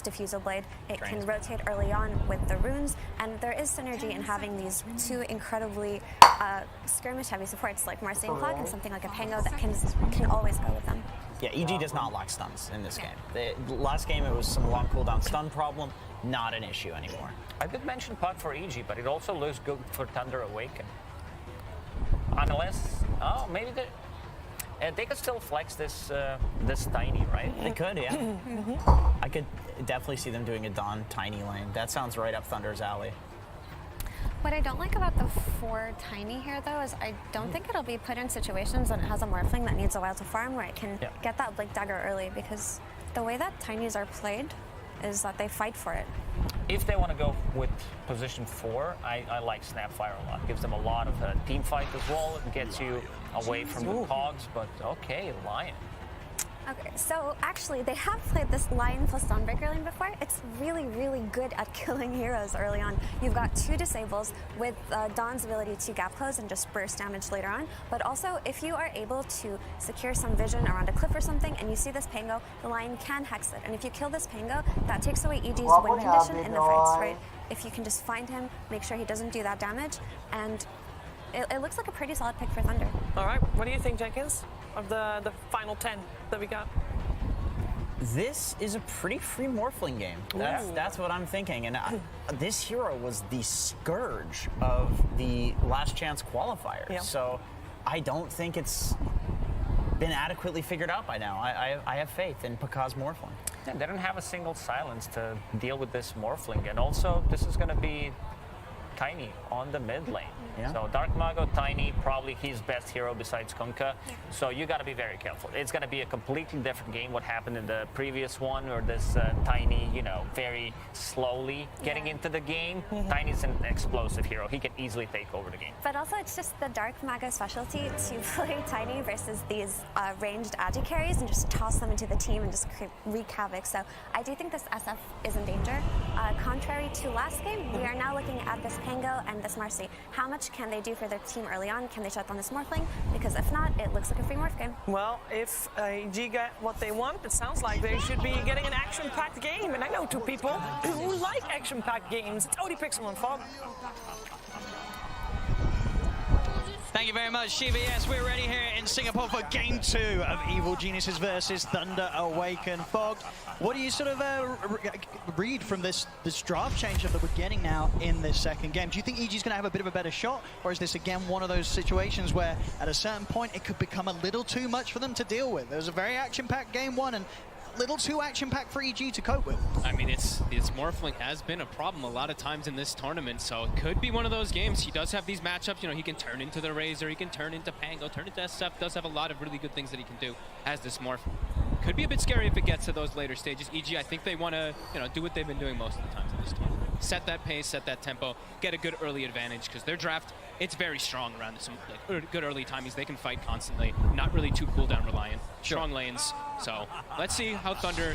Diffusal Blade. It can rotate early on with the runes, and there is synergy in having these two incredibly skirmish-heavy supports like Marcy and Clog and something like a Pango that can always go with them. Yeah, EG does not lack stuns in this game. The last game it was some long cooldown stun problem, not an issue anymore. I did mention Puck for EG, but it also looks good for Thunder Awaken. Unless, maybe they could still flex this this Tiny, right? They could, yeah. I could definitely see them doing a Dawn Tiny lane. That sounds right up Thunder's alley. What I don't like about the 4 Tiny here, though, is I don't think it'll be put in situations when it has a Morphling that needs a while to farm where it can get that Blink Dagger early, because the way that Tinies are played is that they fight for it. If they want to go with position 4, I like Snapfire a lot. Gives them a lot of team fight as well. It gets you away from the cogs, but okay, Lion. Okay, so actually they have played this Lion plus Dawnbreaker lane before. It's really, really good at killing heroes early on. You've got 2 disables with Dawn's ability to gap close and just burst damage later on. But also, if you are able to secure some vision around a cliff or something and you see this Pango, the Lion can hex it. And if you kill this Pango, that takes away EG's win condition in the fights, right? If you can just find him, make sure he doesn't do that damage, and it looks like a pretty solid pick for Thunder. All right, what do you think, Jenkins, of the final 10 that we got? This is a pretty free Morphling game. That's what I'm thinking. And this hero was the scourge of the last chance qualifiers. So I don't think it's been adequately figured out by now. I have faith in Pakaz's Morphling. Yeah, they don't have a single silence to deal with this Morphling. And also, this is going to be Tiny on the mid lane. So Dark Mago, Tiny, probably his best hero besides Kunkka. So you got to be very careful. It's going to be a completely different game what happened in the previous one, where this Tiny, you know, very slowly getting into the game. Tiny's an explosive hero. He can easily take over the game. But also, it's just the Dark Mago specialty to play Tiny versus these ranged Agi carries and just toss them into the team and just wreak havoc. So I do think this SF is in danger. Contrary to last game, we are now looking at this Pango and this Marcy. How much can they do for their team early on? Can they shut down this Morphling? Because if not, it looks like a free Morph game. Well, if EG get what they want, it sounds like they should be getting an action-packed game. And I know 2 people who like action-packed games. It's Odie Pixel and Fog. Thank you very much, Shiva. Yes, we're ready here in Singapore for Game 2 of Evil Geniuses versus Thunder Awaken. Fog, what do you sort of read from this draft change that we're getting now in this second game? Do you think EG's going to have a bit of a better shot, or is this again one of those situations where at a certain point it could become a little too much for them to deal with? There was a very action-packed game 1 and little too action-packed for EG to cope with. I mean, it's Morphling has been a problem a lot of times in this tournament, so it could be one of those games. He does have these matchups, you know, he can turn into the Razor, he can turn into Pango, turn into SF, does have a lot of really good things that he can do as this Morph. Could be a bit scary if it gets to those later stages. EG, I think they want to, you know, do what they've been doing most of the times in this tournament. Set that pace, set that tempo, get a good early advantage, because their draft, it's very strong around some good early timings. They can fight constantly, not really too cooldown reliant. Strong lanes, so let's see how Thunder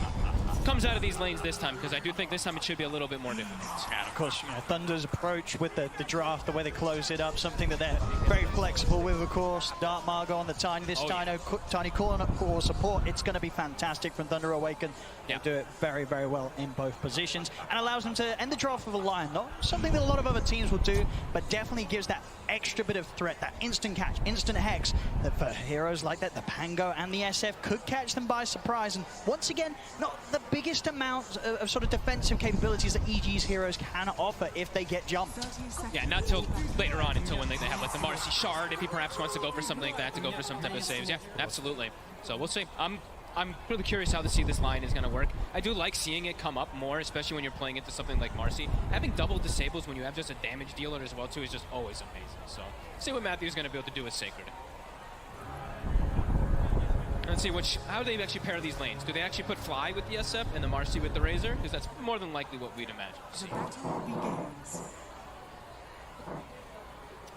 comes out of these lanes this time, because I do think this time it should be a little bit more difficult. And of course, you know, Thunder's approach with the draft, the way they close it up, something that they're very flexible with, of course. Dark Margo on the Tiny, this Tiny core support, it's going to be fantastic from Thunder Awaken. They do it very, very well in both positions, and allows them to end the draft with a Lion. Not something that a lot of other teams will do, but definitely gives that extra bit of threat, that instant catch, instant hex, that for heroes like that, the Pango and the SF could catch them by surprise. And once again, not the biggest amount of sort of defensive capabilities that EG's heroes can offer if they get jumped. Yeah, not till later on, until when they have like the Marcy Shard, if he perhaps wants to go for something like that, to go for some type of saves. Yeah, absolutely. So we'll see. I'm really curious how to see this line is going to work. I do like seeing it come up more, especially when you're playing into something like Marcy. Having double disables when you have just a damage dealer as well too is just always amazing. So see what Matthew's going to be able to do with Sacred. Let's see how they actually pair these lanes. Do they actually put Fly with the SF and the Marcy with the Razor? Because that's more than likely what we'd imagine.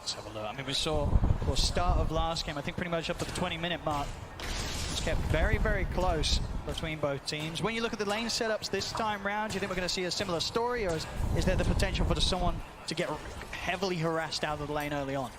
Let's have a look. I mean, we saw the start of last game, I think pretty much up to the 20-minute mark. It's kept very, very close between both teams. When you look at the lane setups this time round, do you think we're going to see a similar story, or is there the potential for someone to get heavily harassed out of the lane early on?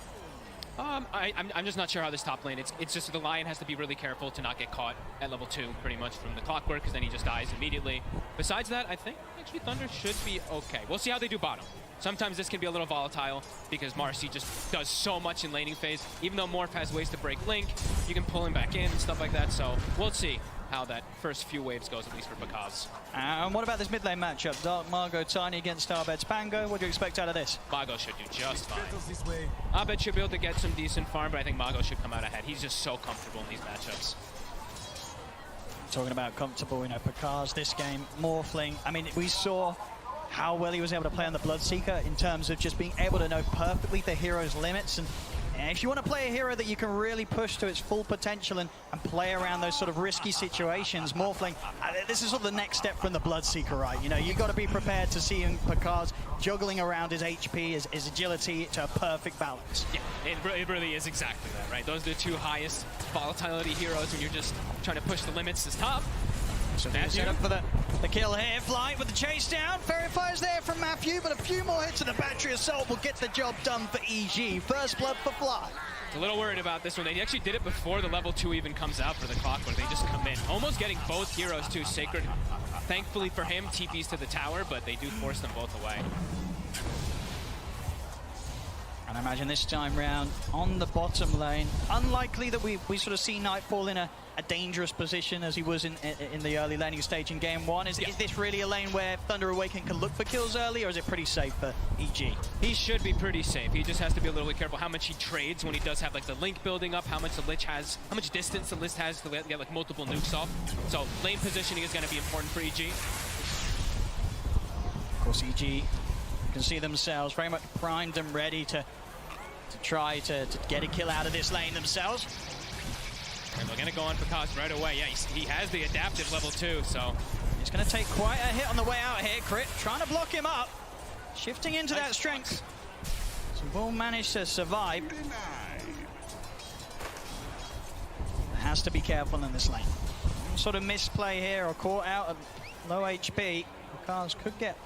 I'm just not sure how this top lane. It's just the Lion has to be really careful to not get caught at level 2 pretty much from the clockwork, because then he just dies immediately. Besides that, I think actually Thunder should be okay. We'll see how they do bottom. Sometimes this can be a little volatile because Marcy just does so much in laning phase. Even though Morph has ways to break Link, you can pull him back in and stuff like that. So we'll see how that first few waves goes, at least for Bakaz. And what about this mid lane matchup? Dark Margot, Tiny against Starbed's Pango. What do you expect out of this? Mago should do just fine. Abed should be able to get some decent farm, but I think Mago should come out ahead. He's just so comfortable in these matchups. Talking about comfortable, you know, Bakaz this game, Morphling. I mean, we saw how well he was able to play on the Bloodseeker in terms of just being able to know perfectly the hero's limits. And if you want to play a hero that you can really push to its full potential and play around those sort of risky situations, Morphling, this is sort of the next step from the Bloodseeker, right? You know, you've got to be prepared to see Bakaz juggling around his HP, his agility to a perfect balance. Yeah, it really is exactly that, right? Those are the two highest volatility heroes when you're just trying to push the limits as top. So set up for the kill here. Flight with the chase down. Fairy Fire's there from Matthew, but a few more hits of the Battery Assault will get the job done for EG. First blood for Fly. A little worried about this one. They actually did it before the level 2 even comes out for the Clockwork. They just come in. Almost getting both heroes too. Sacred, thankfully for him, TPs to the tower, but they do force them both away. And I imagine this time round on the bottom lane, unlikely that we sort of see Nightfall in a dangerous position as he was in the early laning stage in game 1. Is this really a lane where Thunder Awaken can look for kills early, or is it pretty safe for EG? He should be pretty safe. He just has to be a little bit careful how much he trades when he does have like the Link building up, how much the Lich has, how much distance the Lich has to get like multiple nukes off. So lane positioning is going to be important for EG. Of course, EG can see themselves very much primed and ready to try to get a kill out of this lane themselves. And they're going to go on for Kaz right away. Yeah, he has the adaptive level 2, so he's going to take quite a hit on the way out here. Crit trying to block him up, shifting into that strength. So will manage to survive. Has to be careful in this lane. Some sort of misplay here or caught out at low HP. Kaz could get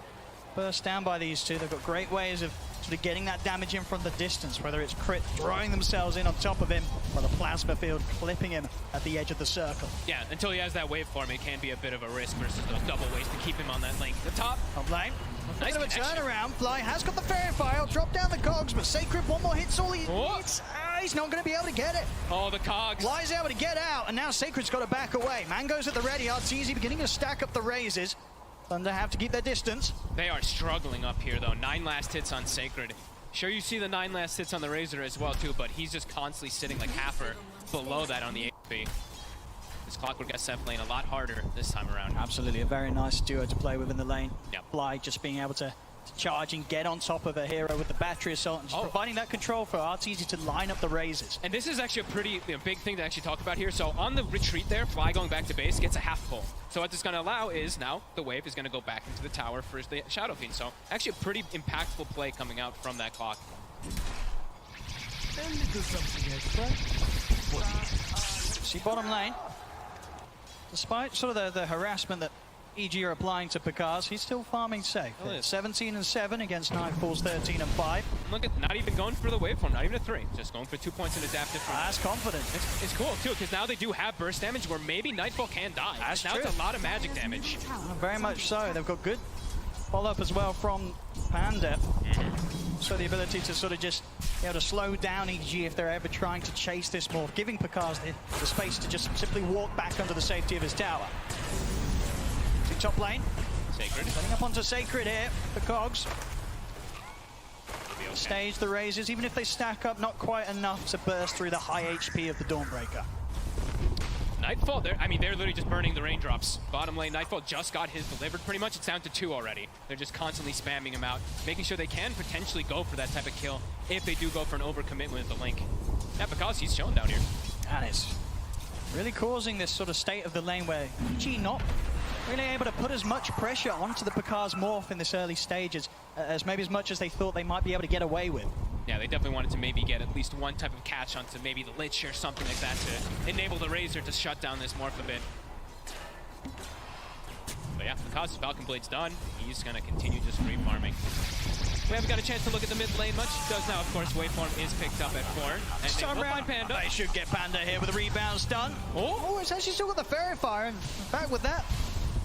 burst down by these two. They've got great ways of sort of getting that damage in from the distance, whether it's Crit throwing themselves in on top of him or the plasma field clipping him at the edge of the circle. Yeah, until he has that waveform, it can be a bit of a risk versus those double waves to keep him on that link. The top lane. Nice bit of a turnaround. Fly has got the Fairy Fire, drop down the cogs, but Sacred one more hit's all he needs. He's not going to be able to get it. Oh, the cogs. Fly's able to get out, and now Sacred's got to back away. Mango's at the ready. Arteezy beginning to stack up the raises. Thunder have to keep their distance. They are struggling up here, though. 9 last hits on Sacred. Sure, you see the 9 last hits on the Razor as well, too, but he's just constantly sitting like half or below that on the HP. This Clockwork SF lane a lot harder this time around. Absolutely, a very nice duo to play with in the lane. Yep. Fly just being able to charge and get on top of a hero with the Battery Assault and just providing that control for Arteezy to line up the raises. And this is actually a pretty big thing to actually talk about here. So on the retreat there, Fly going back to base gets a half pull. So what this is going to allow is now the wave is going to go back into the tower for the Shadow Fiend. So actually a pretty impactful play coming out from that clock. See bottom lane, despite sort of the harassment that EG are applying to Bakaz, he's still farming safe. 17 and 7 against Nightfall's 13 and 5. Look at not even going for the waveform, not even a 3, just going for 2 points in adaptive. That's confident. It's cool too, because now they do have burst damage where maybe Nightfall can die. That's now true. It's a lot of magic damage. Very much so. They've got good follow-up as well from Panda. So the ability to sort of just be able to slow down EG if they're ever trying to chase this morph, giving Bakaz the space to just simply walk back under the safety of his tower. See top lane. Sacred. Setting up onto Sacred here, the cogs. Okay. Stage the raises, even if they stack up, not quite enough to burst through the high HP of the Dawnbreaker. Nightfall, they're literally just burning the raindrops. Bottom lane, Nightfall just got his delivered pretty much. It's down to 2 already. They're just constantly spamming him out, making sure they can potentially go for that type of kill if they do go for an overcommitment with the Link. Yeah, because he's shown down here. And it's really causing this sort of state of the lane where EG not really able to put as much pressure onto the Bakaz morph in this early stages as maybe as much as they thought they might be able to get away with. Yeah, they definitely wanted to maybe get at least one type of catch onto maybe the Lich or something like that to enable the Razor to shut down this morph a bit. But yeah, Bakaz's Falcon Blade's done. He's going to continue just free farming. We haven't got a chance to look at the mid lane much. Does now, of course. Waveform is picked up at 4. And they will find Panda. They should get Panda here with a rebound stun. Oh, it's actually still got the Fairy Fire. In fact, with that,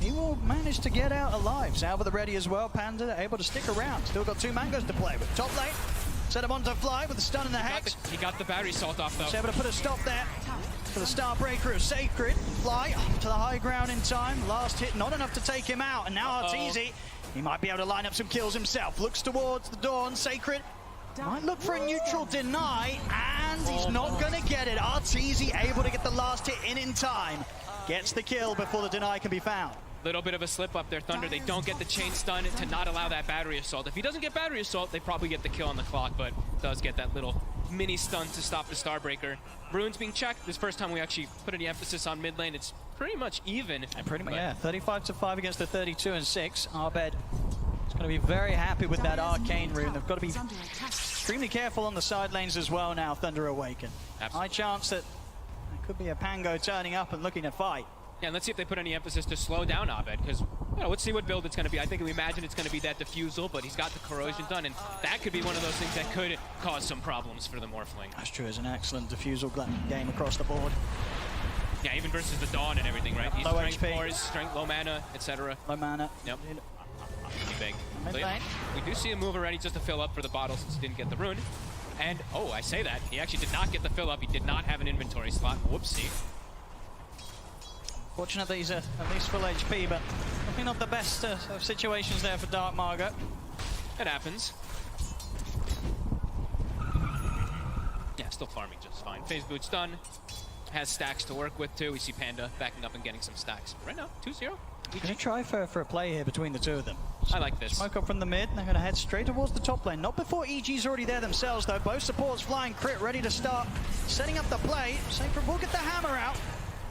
he will manage to get out alive. Salva the ready as well. Panda able to stick around. Still got 2 mangoes to play with. Top lane, set him on to fly with the stun and the hex. He got the battery salt off, though. He's able to put a stop there for the Starbreaker of Sacred. Fly up to the high ground in time. Last hit, not enough to take him out. And now Arteezy, he might be able to line up some kills himself. Looks towards the Dawn. Sacred might look for a neutral deny, and he's not going to get it. Arteezy able to get the last hit in time. Gets the kill before the deny can be found. Little bit of a slip up there, Thunder. They don't get the chain stun to not allow that battery assault. If he doesn't get battery assault, they probably get the kill on the clock, but does get that little mini stun to stop the Starbreaker. Runes being checked. This first time we actually put any emphasis on mid lane. It's pretty much even. And pretty much, yeah. 35-5 against the 32-6. Arbed is going to be very happy with that arcane rune. They've got to be extremely careful on the side lanes as well now, Thunder Awaken. Absolutely. High chance that there could be a Pango turning up and looking to fight. Yeah, and let's see if they put any emphasis to slow down Abed, because, you know, let's see what build it's going to be. I think we imagine it's going to be that diffusal, but he's got the corrosion done, and that could be one of those things that could cause some problems for the Morphling. That's true, it's an excellent diffusal game across the board. Yeah, even versus the Dawn and everything, right? These Low strength HP. cores, strength, low mana, etc. Low mana. Yep. Pretty big. Mid So, yeah, lane. we do see a move already just to fill up for the bottle since he didn't get the rune. And, oh, I say that. He actually did not get the fill up. He did not have an inventory slot. Whoopsie. Fortunate that he's at least full HP, but probably not the best of situations there for Dark Margot. It happens. Yeah, still farming just fine. Phase Boot's done. Has stacks to work with, too. We see Panda backing up and getting some stacks. Right now, 2-0. Gonna try for a play here between the two of them. I like this. Smoke up from the mid, they're gonna head straight towards the top lane. Not before EG's already there themselves, though. Both supports flying, Crit ready to start setting up the play. Sacred will get the hammer out.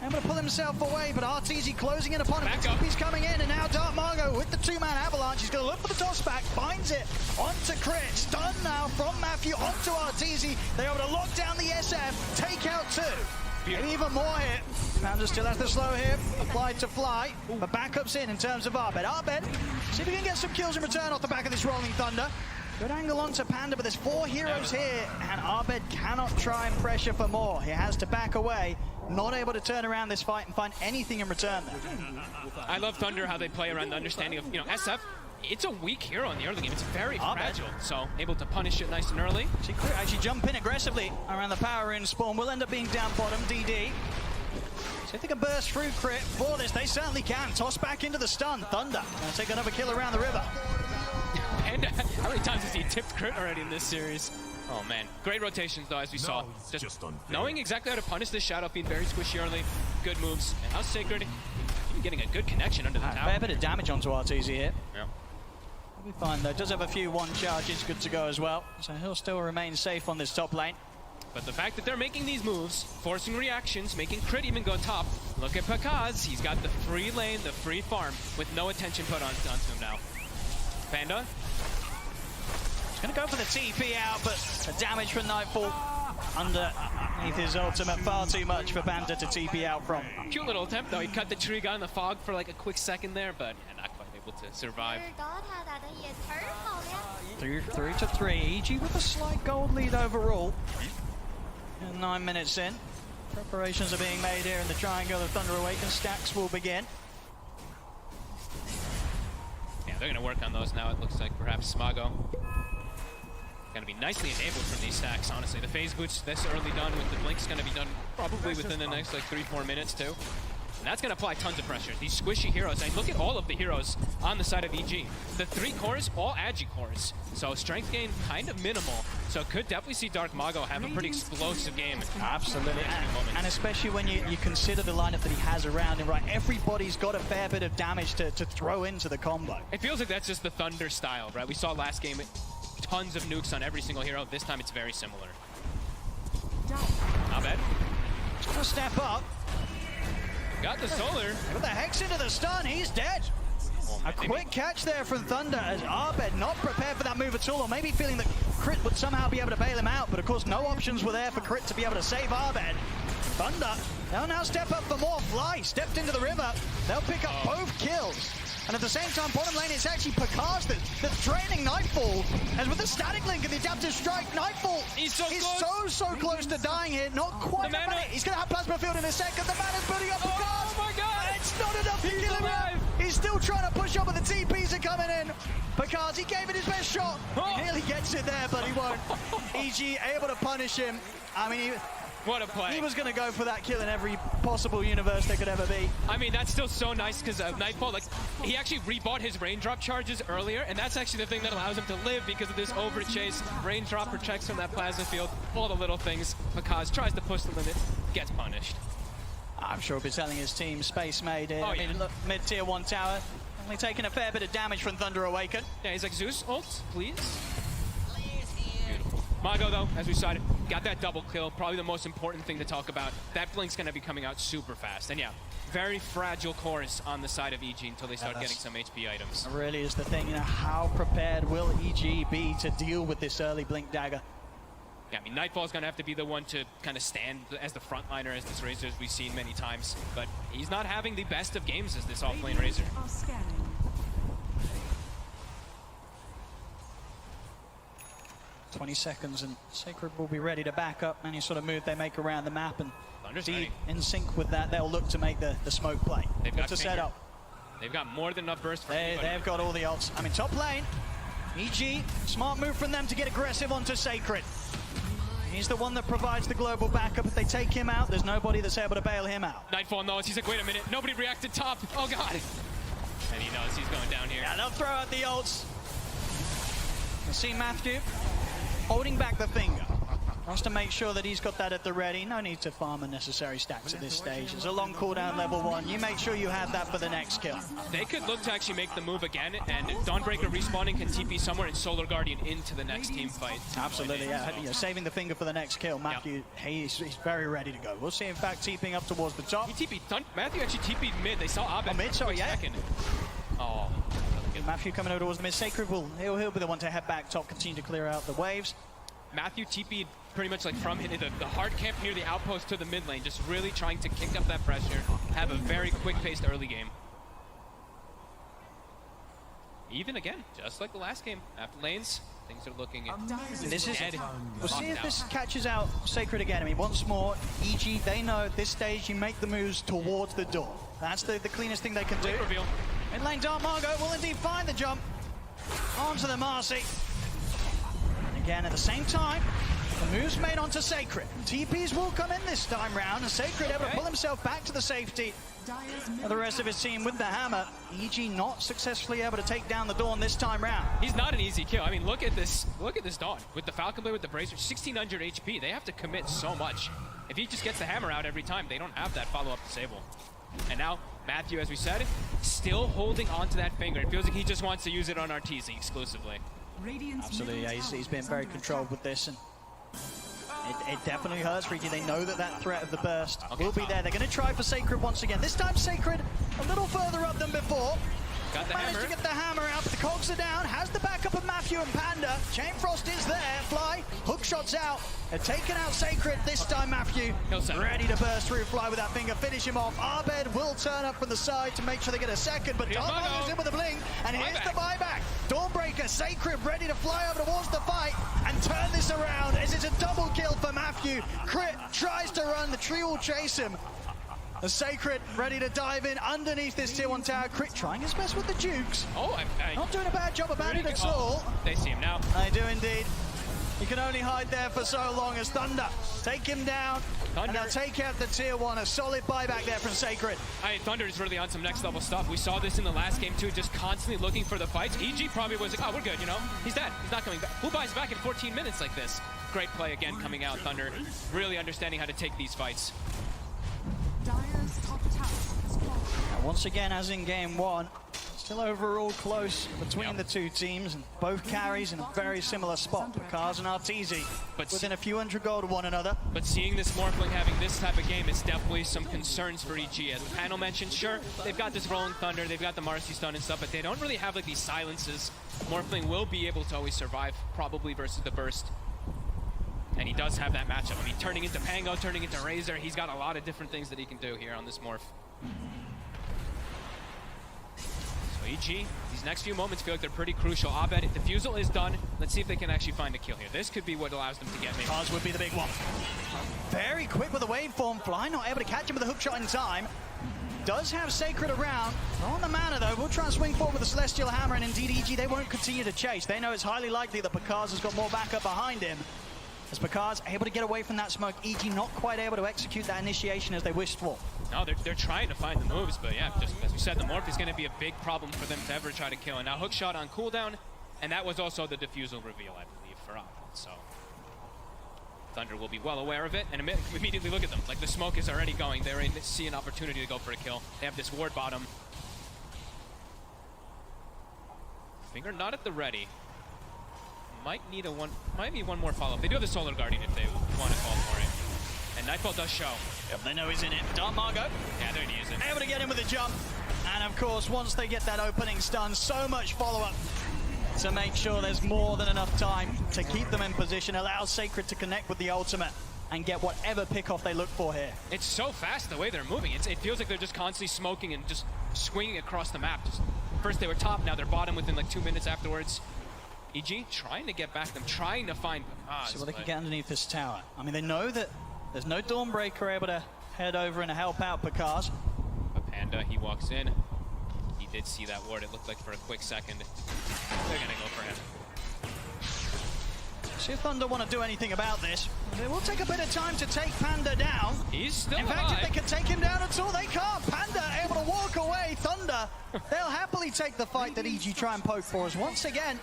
Able to pull himself away, but Arteezy closing in upon him. TP's coming in, and now Dark Margot with the 2-man avalanche. He's going to look for the toss back, finds it onto Crit. Stun now from Matthew onto Arteezy. They're able to lock down the SF, take out 2. Maybe even more hit. Panda still has the slow hit, applied to Fly, but backup's in terms of Arbed. Arbed, see if he can get some kills in return off the back of this Rolling Thunder. Good angle onto Panda, but there's 4 heroes here, and Arbed cannot try and pressure for more. He has to back away, not able to turn around this fight and find anything in return there. I love Thunder, how they play around the understanding of, you know, SF, it's a weak hero in the early game. It's very fragile, so able to punish it nice and early. See, Crit actually jump in aggressively around the power rune spawn. Will end up being down bottom, DD. See if they can burst through Crit for this. They certainly can. Toss back into the stun. Thunder gonna take another kill around the river. And how many times has he tipped Crit already in this series? Oh man, great rotations though, as we saw. Just knowing exactly how to punish this Shadow Fiend very squishy early. Good moves. And how Sacred, even getting a good connection under the tower. Fair bit of damage onto Arteezy here. Yeah. He'll be fine though. Does have a few 1 charges, good to go as well. So he'll still remain safe on this top lane. But the fact that they're making these moves, forcing reactions, making Crit even go top. Look at Pakaz, he's got the free lane, the free farm, with no attention put onto him now. Panda. Gonna go for the TP out, but the damage from Nightfall underneath his ultimate, far too much for Panda to TP out from. Cute little attempt though, he cut the tree, got in the fog for like a quick second there, but yeah, not quite able to survive. 3-3. EG with a slight gold lead overall. And 9 minutes in. Preparations are being made here in the triangle. The Thunder Awaken stacks will begin. Yeah, they're gonna work on those now. It looks like perhaps Smago gonna be nicely enabled from these stacks, honestly. The phase boots this early done with the blink's gonna be done probably within the next like 3-4 minutes too. And that's gonna apply tons of pressure. These squishy heroes, and look at all of the heroes on the side of EG. The 3 cores, all agi cores. So strength gain kind of minimal. So could definitely see Dark Mago have a pretty explosive game. Absolutely, and especially when you consider the lineup that he has around him, right? Everybody's got a fair bit of damage to throw into the combo. It feels like that's just the Thunder style, right? We saw last game tons of nukes on every single hero. This time it's very similar. Not bad. He's gonna step up. Got the solar. With the hex into the stun, he's dead. A quick catch there from Thunder as Arbed not prepared for that move at all, or maybe feeling that Crit would somehow be able to bail him out, but of course no options were there for Crit to be able to save Arbed. Thunder, they'll now step up for more. Fly stepped into the river. They'll pick up both kills. And at the same time, bottom lane, it's actually Pakaz that's draining Nightfall. As with the static link and the adaptive strike, Nightfall He's so close to dying here. Not quite. The mana. He's going to have Plasma Field in a second. The mana's building up Pakaz. Oh my god! It's not enough to kill him out. He's still trying to push up, but the TPs are coming in. Pakaz, he gave it his best shot. He nearly gets it there, but he won't. EG able to punish him. I mean, What a play. he was going to go for that kill in every possible universe there could ever be. I mean, that's still so nice because Nightfall, like, he actually rebought his raindrop charges earlier, and that's actually the thing that allows him to live because of this over chase. Raindrop protects from that plasma field, all the little things. Pakaz tries to push the limit, gets punished. I'm sure he'll be telling his team Space Maid here. Oh, I mean, yeah. look, mid-tier 1 tower, only taking a fair bit of damage from Thunder Awaken. Yeah, he's like, Zeus, ult, please. Beautiful. Mago, though, as we saw, got that double kill. Probably the most important thing to talk about. That blink's going to be coming out super fast. And yeah, very fragile cores on the side of EG until they start getting some HP items. That really is the thing, you know, how prepared will EG be to deal with this early blink dagger? Yeah, I mean, Nightfall's going to have to be the one to kind of stand as the frontliner as this Razor, as we've seen many times. But he's not having the best of games as this off-lane Razor. 20 seconds and Sacred will be ready to back up any sort of move they make around the map, and Thunder's indeed, ready. in sync with that, they'll look to make the smoke play. They've got to set Finger. up. They've got more than enough burst for anybody. They've got all the ults. I mean, top lane, EG, smart move from them to get aggressive onto Sacred. He's the one that provides the global backup. If they take him out, there's nobody that's able to bail him out. Nightfall knows. He's like, wait a minute. Nobody reacted top. Oh, God. And he knows he's going down here. Yeah, they'll throw out the ults. You see Matthew holding back the finger. Wants to make sure that he's got that at the ready. No need to farm unnecessary stacks at this stage. It's a long cooldown level 1. You make sure you have that for the next kill. They could look to actually make the move again, and Dawnbreaker respawning can TP somewhere and Solar Guardian into the next team fight. Absolutely, yeah. You know, saving the finger for the next kill. Matthew, he's very ready to go. We'll see, in fact, TPing up towards the top. He TP'd. Matthew actually TP'd mid. They saw Abed. Oh, mid, sorry, quick yeah. second. Oh. Matthew coming over towards the mid. Sacred he'll be the one to head back top, continue to clear out the waves. Matthew TP'd pretty much like from the hard camp near the outpost to the mid lane, just really trying to kick up that pressure, have a very quick-paced early game. Even again, just like the last game, after lanes, things are looking This is dead. We'll see if this catches out Sacred again. I mean, once more, EG, they know at this stage you make the moves towards the door. That's the cleanest thing they can do. Quick reveal. Mid lane Dark Margo will indeed find the jump onto the Marcy. And again, at the same time, the moves made onto Sacred. TPs will come in this time round, and Sacred able to pull himself back to the safety of the rest of his team with the hammer. EG not successfully able to take down the Dawn this time round. He's not an easy kill. I mean, look at this Dawn. With the Falcon Blade, with the Bracer, 1600 HP. They have to commit so much. If he just gets the hammer out every time, they don't have that follow-up disable. And now, Matthew, as we said, still holding onto that finger. It feels like he just wants to use it on RTZ exclusively. Absolutely, yeah, he's been very controlled with this, and it definitely hurts for EG. They know that threat of the burst will be there. They're going to try for Sacred once again. This time Sacred a little further up than before. Got the Managed hammer. to get the hammer out, but the cogs are down. Has the backup of Matthew and Panda. Chain Frost is there. Fly, hook shots out. They're taking out Sacred. This time Matthew ready to burst through Fly with that finger. Finish him off. Abed will turn up from the side to make sure they get a second, but Dark is in with a blink, and here's the buyback. Dawnbreaker, Sacred ready to fly over towards the fight and turn this around as it's a double kill for Matthew. Crit tries to run, the tree will chase him. The Sacred ready to dive in underneath this tier 1 tower. Crit trying his best with the Dukes. Oh, Not doing a bad job about it at all. They see him now. They do indeed. He can only hide there for so long as Thunder take him down. And they'll take out the tier 1. A solid buyback there from Sacred. Thunder is really on some next level stuff. We saw this in the last game too, just constantly looking for the fights. EG probably was like, oh, we're good, you know? He's dead. He's not coming back. Who buys back in 14 minutes like this? Great play again coming out. Thunder really understanding how to take these fights. Once again, as in game 1, still overall close between the two teams, and both carries in a very similar spot. Pakaz and Arteezy within a few hundred gold of one another. But seeing this Morphling having this type of game is definitely some concerns for EG. As the panel mentioned, sure, they've got this Rolling Thunder, they've got the Marcy Stun and stuff, but they don't really have like these silences. Morphling will be able to always survive, probably versus the Burst. And he does have that matchup. I mean, turning into Pango, turning into Razor, he's got a lot of different things that he can do here on this Morph. So EG, these next few moments feel like they're pretty crucial. Abed, defusal is done. Let's see if they can actually find a kill here. This could be what allows them to get me. Cars would be the big one. Very quick with the waveform fly, not able to catch him with a hook shot in time. Does have Sacred around. On the mana though, we'll try and swing forward with the Celestial Hammer, and indeed EG, they won't continue to chase. They know it's highly likely that Pakaz has got more backup behind him. As Pakaz able to get away from that smoke, EG not quite able to execute that initiation as they wished for. No, they're trying to find the moves, but yeah, just as we said, the Morph is going to be a big problem for them to ever try to kill. And now hook shot on cooldown, and that was also the defusal reveal, I believe, for Abed. So Thunder will be well aware of it, and immediately look at them. Like, the smoke is already going. They already see an opportunity to go for a kill. They have this ward bottom. Finger not at the ready. Might need might be one more follow-up. They do have the Solar Guardian if they want to call for it. And Nightfall does show. Yep, they know he's in it. Dark Margo. Yeah, there he is. Able to get him with a jump. And of course, once they get that opening stun, so much follow-up to make sure there's more than enough time to keep them in position, allows Sacred to connect with the ultimate and get whatever pick-off they look for here. It's so fast the way they're moving. It feels like they're just constantly smoking and just swinging across the map. First they were top, now they're bottom within like 2 minutes afterwards. EG trying to get back them, trying to find Pakaz. See what they can get underneath this tower. I mean, they know that there's no Dawnbreaker able to head over and help out Pakaz. But Panda, he walks in. He did see that ward, it looked like for a quick second. They're gonna go for him. See if Thunder want to do anything about this. It will take a bit of time to take Panda down. He's still In fact, if they can take him down at all, they can't. Panda able to walk away. Thunder, they'll happily take the fight that EG try and poke for us. Once again,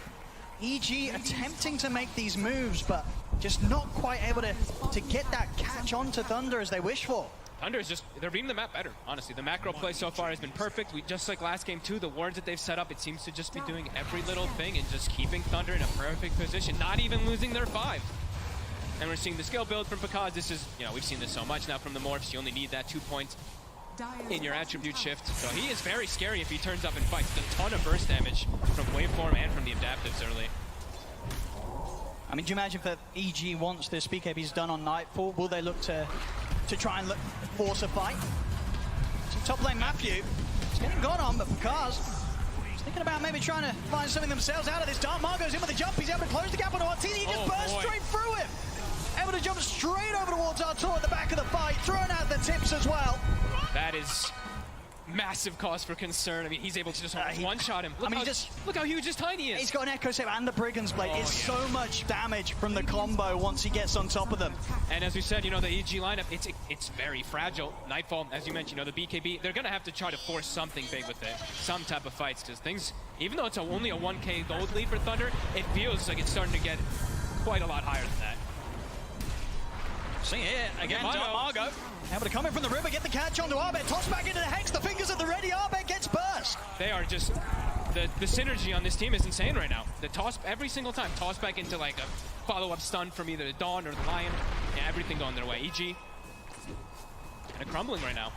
EG attempting to make these moves, but just not quite able to get that catch onto Thunder as they wish for. Thunder is just, they're reading the map better, honestly. The macro play so far has been perfect. Just like last game too, the wards that they've set up, it seems to just be doing every little thing and just keeping Thunder in a perfect position, not even losing their 5. And we're seeing the skill build from Pakaz. This is, you know, we've seen this so much now from the Morphs. You only need that 2 points in your attribute shift. So he is very scary if he turns up and fights. A ton of burst damage from waveform and from the adaptives early. I mean, do you imagine that EG wants this BKB's done on Nightfall? Will they look to try and force a fight? So top lane Matthew, he's getting gone on, but Pakaz is thinking about maybe trying to find something themselves out of this. Dark Margo's in with a jump, he's able to close the gap on RT, he just burst straight through him. Able to jump straight over towards Artur at the back of the fight, throwing out the tips as well. That is massive cause for concern. I mean, he's able to just one-shot him. Look how huge his Tiny is. He's got an Echo Save and the Brigand's Blade. It's so much damage from the combo once he gets on top of them. And as we said, you know, the EG lineup, it's very fragile. Nightfall, as you mentioned, you know, the BKB, they're going to have to try to force something big with it. Some type of fights, because things, even though it's only a 1K gold lead for Thunder, it feels like it's starting to get quite a lot higher than that. See it again, Dark Margo. Able to come in from the river, get the catch onto Abed, toss back into the Hex, the fingers at the ready, Abed gets burst. They are just, the synergy on this team is insane right now. The toss, every single time, toss back into like a follow-up stun from either the Dawn or the Lion. Yeah, everything going their way. EG, kind of crumbling right now.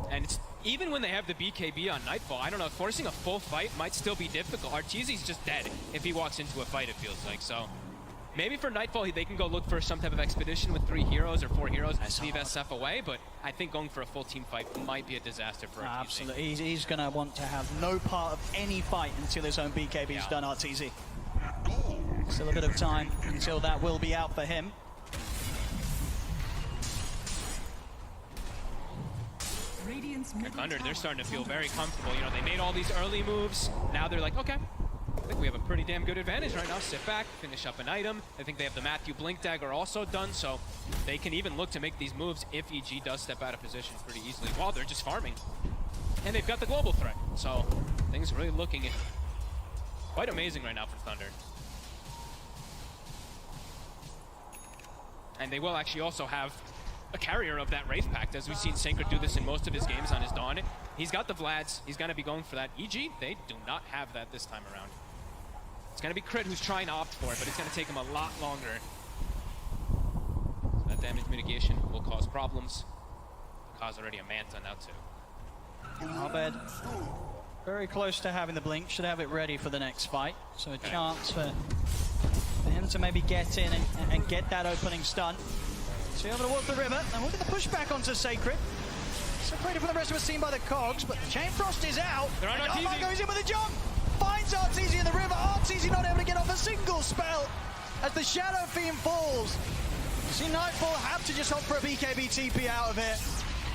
And it's, even when they have the BKB on Nightfall, I don't know, forcing a full fight might still be difficult. Arteezy's just dead if he walks into a fight, it feels like, so. Maybe for Nightfall, they can go look for some type of expedition with 3 heroes or 4 heroes and leave SF away, but I think going for a full team fight might be a disaster for Arteezy. Absolutely, he's going to want to have no part of any fight until his own BKB's done, Arteezy. Still a bit of time until that will be out for him. Thunder, they're starting to feel very comfortable. You know, they made all these early moves. Now they're like, okay, I think we have a pretty damn good advantage right now. Sit back, finish up an item. I think they have the Matthew Blink Dagger also done, so they can even look to make these moves if EG does step out of position pretty easily while they're just farming. And they've got the global threat, so things are really looking quite amazing right now for Thunder. And they will actually also have a carrier of that Wraith Pact, as we've seen Sacred do this in most of his games on his Dawn. He's got the Vlads, he's going to be going for that. EG, they do not have that this time around. It's going to be Crit who's trying to opt for it, but it's going to take him a lot longer. So that damage mitigation will cause problems. Cause already a Manta now too. Abed, very close to having the Blink, should have it ready for the next fight. So a chance for him to maybe get in and get that opening stun. So able to walk the river, and look at the pushback onto Sacred. separated from the rest of us, seen by the cogs, but the Chain Frost is out. They're on and Arteezy. Dark goes in with a jump. Finds Arteezy in the river. Arteezy not able to get off a single spell as the Shadow Fiend falls. You see Nightfall have to just hope for a BKB TP out of it.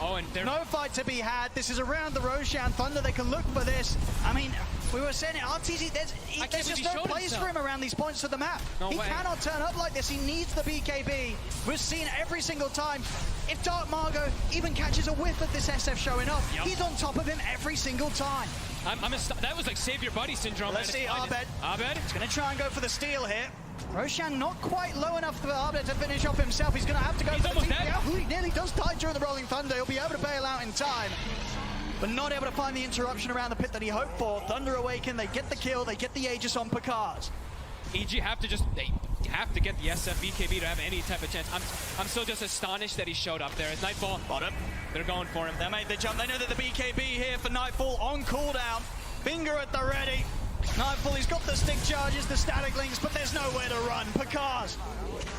Oh, and No fight to be had. This is around the Roshan Thunder. They can look for this. I mean, we were saying it, Arteezy, there's just no place for him around these points of the map. No he way. cannot turn up like this. He needs the BKB. We've seen every single time. If Dark Margot even catches a whiff of this SF showing up, he's on top of him every single time. That was like save your buddy syndrome. Let's see Abed. Abed? He's going to try and go for the steal here. Roshan not quite low enough for Abed to finish off himself. He's going to have to go He's for the almost TP dead. out. He nearly does die during the Rolling Thunder. He'll be able to bail out in time, but not able to find the interruption around the pit that he hoped for. Thunder Awaken, they get the kill, they get the Aegis on Picard. EG have to they have to get the SF BKB to have any type of chance. I'm still just astonished that he showed up there. As Nightfall, Bottom. they're going for him. They made the jump. They know that the BKB here for Nightfall on cooldown. Finger at the ready. Nightfall, he's got the stick charges, the static links, but there's nowhere to run. Picard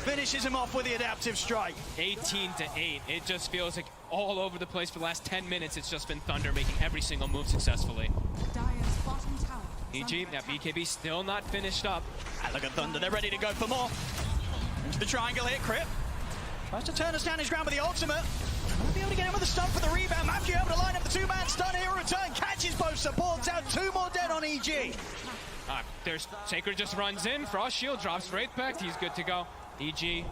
finishes him off with the adaptive strike. 18-8. It just feels like all over the place for the last 10 minutes. It's just been Thunder making every single move successfully. Dire's bottom tower. EG, that BKB still not finished up. And look at Thunder, they're ready to go for more. Into the triangle here, Crip. Tries to turn us down his ground with the ultimate. Won't be able to get him with the stun for the rebound. Matthew able to line up the two-man stun here. Return, catches both supports out. 2 more dead on EG. There's Sacred just runs in. Frost Shield drops right back. He's good to go. EG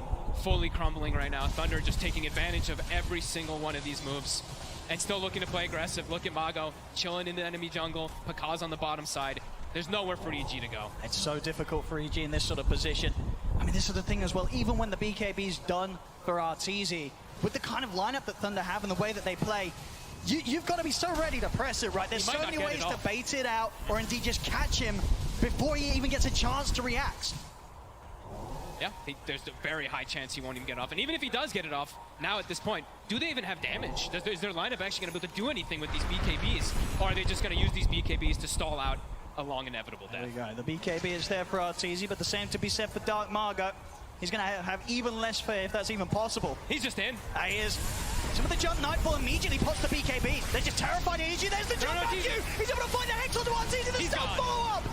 fully crumbling right now. Thunder just taking advantage of every single one of these moves. And still looking to play aggressive. Look at Mago chilling in the enemy jungle. Pakaz on the bottom side. There's nowhere for EG to go. It's so difficult for EG in this sort of position. I mean, this is the thing as well. Even when the BKB's done for Arteezy, with the kind of lineup that Thunder have and the way that they play, you've got to be so ready to press it, right? There's so many ways to bait it out or indeed just catch him before he even gets a chance to react. Yeah, there's a very high chance he won't even get it off. And even if he does get it off, now at this point, do they even have damage? Is their lineup actually going to be able to do anything with these BKBs? Or are they just going to use these BKBs to stall out a long inevitable death? There we go. The BKB is there for Arteezy, but the same to be said for Dark Margot. He's going to have even less fear if that's even possible. He's just in. He is. So with the jump, Nightfall immediately pops the BKB. They're just terrified of EG. There's the jump back you. He's able to find the Hex onto Arteezy. The stun follow-up.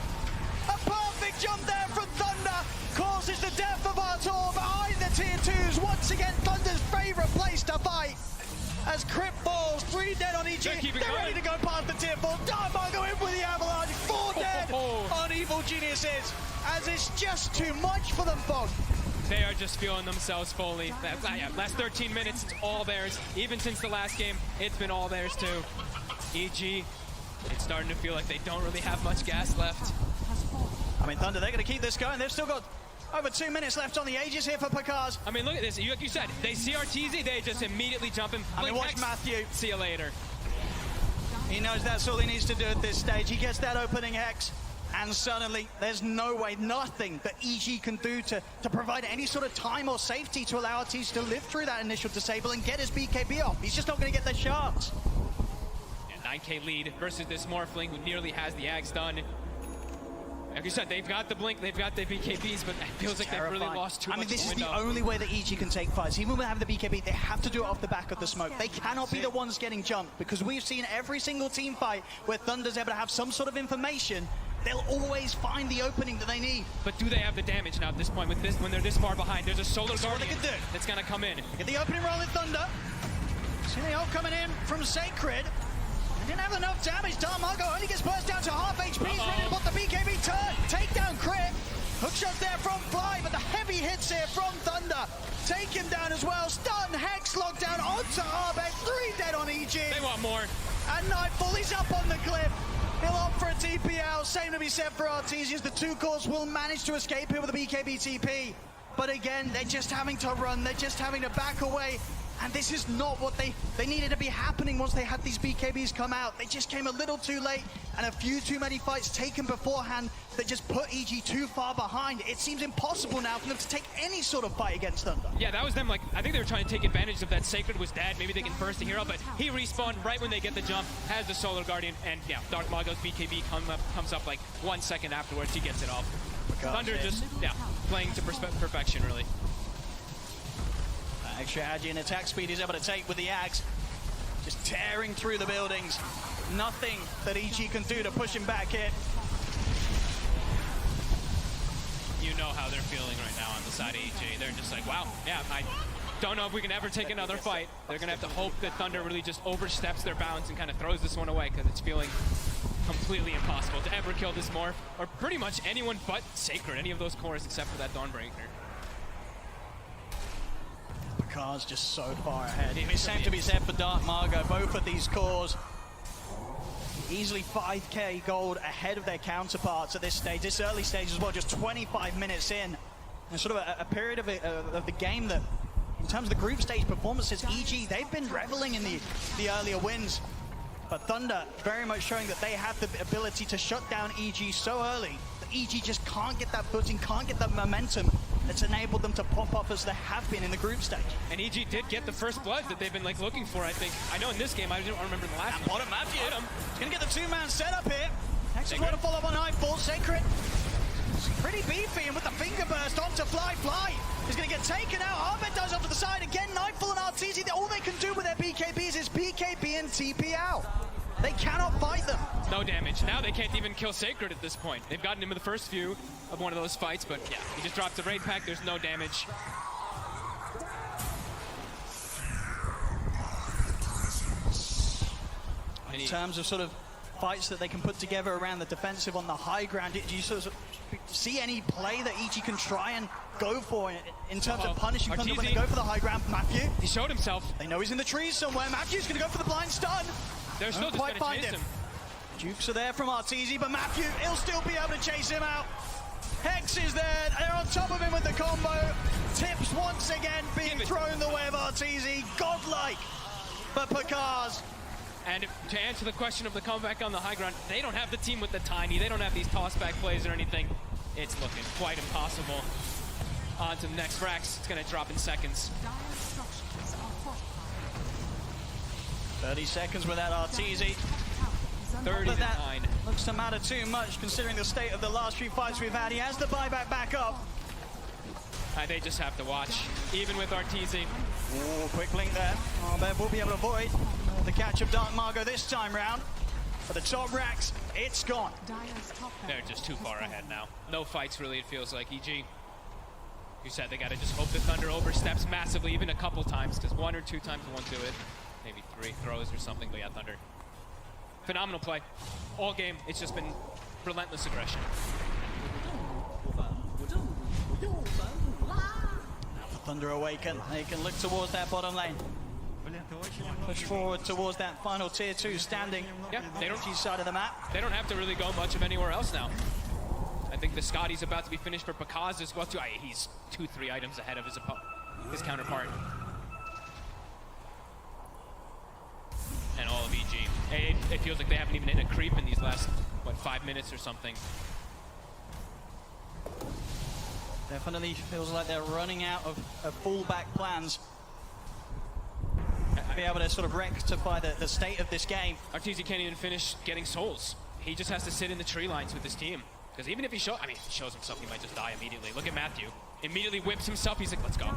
A perfect jump there from Thunder. Causes the death of Artur behind the tier 2s. Once again, Thunder's favorite place to fight. As Crip falls, 3 dead on EG. They're ready to go past the tier 4. Dark Margot in with the avalanche. 4 dead on Evil Geniuses. As it's just too much for them both. They are just feeling themselves fully. Last 13 minutes, it's all theirs. Even since the last game, it's been all theirs too. EG, it's starting to feel like they don't really have much gas left. I mean, Thunder, they're going to keep this going. They've still got over 2 minutes left on the Aegis here for Picard. I mean, look at this. Like you said, they see Arteezy, they just immediately jump him. I mean, watch Matthew. See you later. He knows that's all he needs to do at this stage. He gets that opening Hex. And suddenly, there's no way, nothing that EG can do to provide any sort of time or safety to allow Arteezy to live through that initial disable and get his BKB off. He's just not going to get the shots. Yeah, 9K lead versus this Morphling who nearly has the Ags done. Like you said, they've got the Blink, they've got the BKBs, but it feels like they've really lost too much. I mean, this is window. the only way that EG can take fights. Even with having the BKB, they have to do it off the back of the smoke. They cannot be the ones getting jumped, because we've seen every single team fight where Thunder's able to have some sort of information. They'll always find the opening that they need. But do they have the damage now at this point with this when they're this far behind? There's a Solar Guardian that's gonna come in. Get the opening roll in Thunder. See the ult coming in from Sacred. They didn't have enough damage. Dark Margot only gets burst down to half HP. He's ready to put the BKB turn. Take down Crit. Hookshot there from Fly, but the heavy hits here from Thunder. Take him down as well. Stun, Hex, lockdown onto Arbeck. 3 dead on EG. They want more. And Nightfall, he's up on the cliff. He'll opt for a TP out. Same to be said for Arteezy. The 2 cores will manage to escape here with a BKB TP. But again, they're just having to run. They're just having to back away. And this is not what they needed to be happening once they had these BKBs come out. They just came a little too late, and a few too many fights taken beforehand that just put EG too far behind. It seems impossible now for them to take any sort of fight against Thunder. Yeah, that was them. Like, I think they were trying to take advantage of that Sacred was dead. Maybe they can burst the hero, but he respawned right when they get the jump, has the Solar Guardian, and yeah, Dark Mago's BKB comes up like 1 second afterwards. He gets it off. Thunder just, playing to perfection, really. Extra Agi and attack speed he's able to take with the Ags. just tearing through the buildings. Nothing that EG can do to push him back here. You know how they're feeling right now on the side of EG. They're just like, wow, yeah, I don't know if we can ever take another fight. They're going to have to hope that Thunder really just oversteps their bounds and kind of throws this one away, because it's feeling completely impossible to ever kill this Morph, or pretty much anyone but Sacred, any of those cores except for that Dawnbreaker. Picard's just so far ahead. It's same to be said for Dark Margo. Both of these cores easily 5k gold ahead of their counterparts at this stage, this early stage as well, just 25 minutes in. And sort of a period of the game that, in terms of the group stage performances, EG, they've been reveling in the earlier wins. But Thunder very much showing that they have the ability to shut down EG so early that EG just can't get that footing, can't get that momentum that's enabled them to pop off as they have been in the group stage. And EG did get the first blood that they've been like looking for, I think. I know in this game, I don't remember in the last one. Bottom Matthew. He's going to get the two-man setup here. Next is going to follow up on Nightfall. Sacred, pretty beefy, and with the finger burst onto Fly. He's going to get taken out. Arbed dies off to the side again. Nightfall and RTZ, all they can do with their BKBs is BKB and TP out. They cannot fight them. No damage. Now they can't even kill Sacred at this point. They've gotten him in the first few of one of those fights, but yeah, he just drops the raid pack. There's no damage. In terms of sort of fights that they can put together around the defensive on the high ground, do you sort of see any play that EG can try and go for in terms of punishing Thunder when they go for the high ground? Matthew, he showed himself. They know he's in the trees somewhere. Matthew's going to go for the blind stun. They're still just going to chase him. Jukes are there from RTZ, but Matthew, he'll still be able to chase him out. Hex is there. They're on top of him with the combo. Tips once again being thrown the way of RTZ. Godlike for Picard. And to answer the question of the comeback on the high ground, they don't have the team with the tiny. They don't have these toss-back plays or anything. It's looking quite impossible. On to the next Frax. It's going to drop in seconds. 30 seconds without RTZ. 30-9. Looks to matter too much considering the state of the last few fights we've had. He has the buyback back up. They just have to watch, even with RTZ. Ooh, quick link there. Arbed will be able to avoid the catch of Dark Margo this time round. For the top racks, it's gone. They're just too far ahead now. No fights really, it feels like. EG, you said they got to just hope the Thunder oversteps massively, even a couple times, because 1 or 2 times won't do it. Maybe 3 throws or something, but yeah, Thunder. Phenomenal play. All game, it's just been relentless aggression. Now for Thunder Awaken, they can look towards that bottom lane. Push forward towards that final tier 2 standing. Yeah, they don't each side of the map. They don't have to really go much of anywhere else now. I think the Scotty's about to be finished for Picaz as well too. He's 2-3 items ahead of his counterpart. And all of EG. It feels like they haven't even hit a creep in these last, 5 minutes or something. Definitely feels like they're running out of fallback plans. Be able to sort of rectify the state of this game. RTZ can't even finish getting souls. He just has to sit in the tree lines with his team. Because even if he shows himself, he might just die immediately. Look at Matthew. Immediately whips himself. He's like, let's go.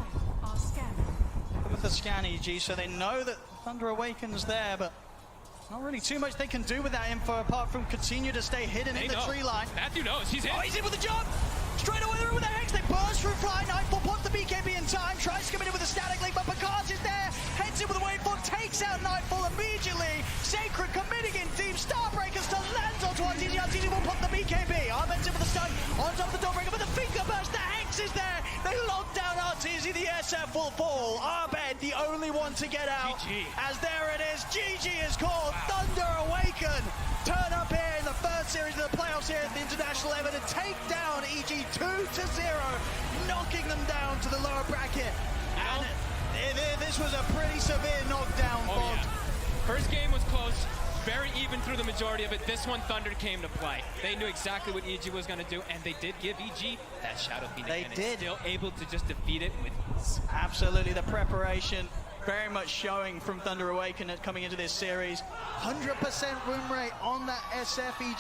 With the scan EG, so they know that Thunder Awaken's there, but not really too much they can do with that info apart from continue to stay hidden in the tree line. Matthew knows. He's in. Oh, he's in with the jump! Straight away through with the Hex. They burst through Fly. Nightfall pops the BKB in time. Tries to come in with a static link, but Picard is there. Heads in with a waveform. Takes out Nightfall immediately. Sacred committing in deep. Starbreakers to land onto RTZ. RTZ will pop the BKB. Arbed's in with the stun. On top of the Dawnbreaker, but the finger burst. The Hex is there. They lock down RTZ. The SF will fall. Arbed, the only one to get out. GG. As there it is. GG is called. Thunder Awaken. Turn up here in the first series of the playoffs here at the International level to take down EG 2-0, knocking them down to the lower bracket. And this was a pretty severe knockdown. Yeah. First game was close, very even through the majority of it. This one, Thunder came to play. They knew exactly what EG was going to do, and they did give EG that Shadow Phoenix. They did. Still able to just defeat it with ease. Absolutely, the preparation very much showing from Thunder Awaken coming into this series. 100% win rate on that SF EG